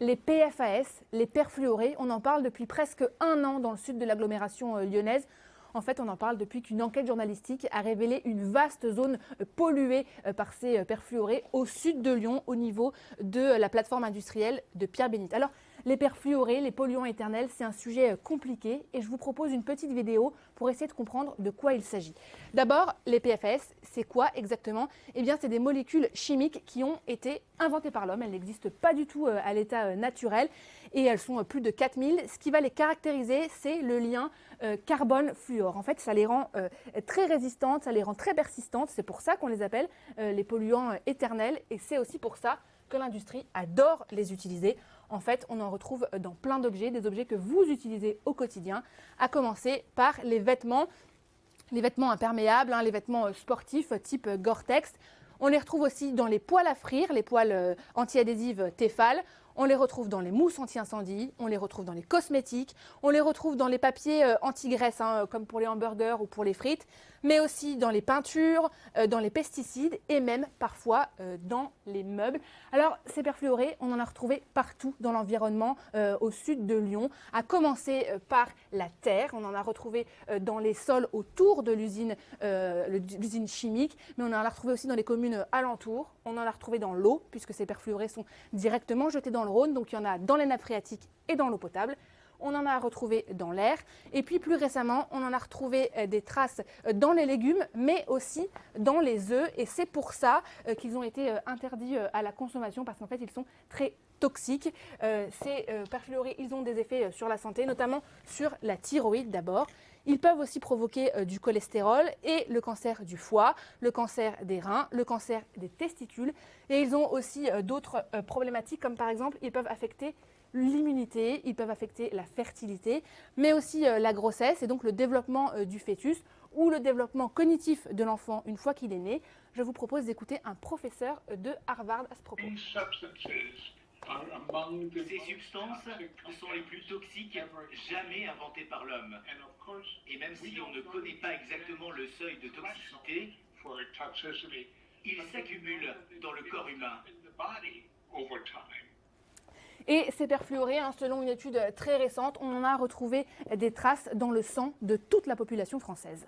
Les PFAS, les perfluorés, on en parle depuis presque un an dans le sud de l'agglomération lyonnaise. En fait, on en parle depuis qu'une enquête journalistique a révélé une vaste zone polluée par ces perfluorés au sud de Lyon, au niveau de la plateforme industrielle de Pierre-Bénite. Alors, les perfluorés, les polluants éternels, c'est un sujet compliqué et je vous propose une petite vidéo pour essayer de comprendre de quoi il s'agit. D'abord, les PFAS, c'est quoi exactement? Eh bien, c'est des molécules chimiques qui ont été inventées par l'homme. Elles n'existent pas du tout à l'état naturel et elles sont plus de 4000. Ce qui va les caractériser, c'est le lien carbone-fluor. En fait, ça les rend très résistantes, ça les rend très persistantes. C'est pour ça qu'on les appelle les polluants éternels et c'est aussi pour ça que l'industrie adore les utiliser. En fait, on en retrouve dans plein d'objets, des objets que vous utilisez au quotidien, à commencer par les vêtements imperméables, les vêtements sportifs type Gore-Tex. On les retrouve aussi dans les poêles à frire, les poêles anti-adhésives Tefal. On les retrouve dans les mousses anti-incendie, on les retrouve dans les cosmétiques, on les retrouve dans les papiers anti-graisse, comme pour les hamburgers ou pour les frites, mais aussi dans les peintures, dans les pesticides et même parfois dans les meubles. Alors ces perfluorés, on en a retrouvé partout dans l'environnement au sud de Lyon, à commencer par la terre. On en a retrouvé dans les sols autour de l'usine chimique, mais on en a retrouvé aussi dans les communes alentours. On en a retrouvé dans l'eau, puisque ces perfluorés sont directement jetés dans le Rhône, donc il y en a dans les nappes phréatiques et dans l'eau potable. On en a retrouvé dans l'air et puis plus récemment, on en a retrouvé des traces dans les légumes, mais aussi dans les œufs et c'est pour ça qu'ils ont été interdits à la consommation parce qu'en fait, ils sont très toxiques. Ces perfluorés, ils ont des effets sur la santé, notamment sur la thyroïde d'abord. Ils peuvent aussi provoquer du cholestérol et le cancer du foie, le cancer des reins, le cancer des testicules. Et ils ont aussi d'autres problématiques comme par exemple, ils peuvent affecter l'immunité, ils peuvent affecter la fertilité, mais aussi la grossesse et donc le développement du fœtus ou le développement cognitif de l'enfant une fois qu'il est né. Je vous propose d'écouter un professeur de Harvard à ce propos. Ces substances sont les plus toxiques jamais inventées par l'homme. Et même si on ne connaît pas exactement le seuil de toxicité, ils s'accumulent dans le corps humain. Et ces perfluorés, selon une étude très récente, on en a retrouvé des traces dans le sang de toute la population française.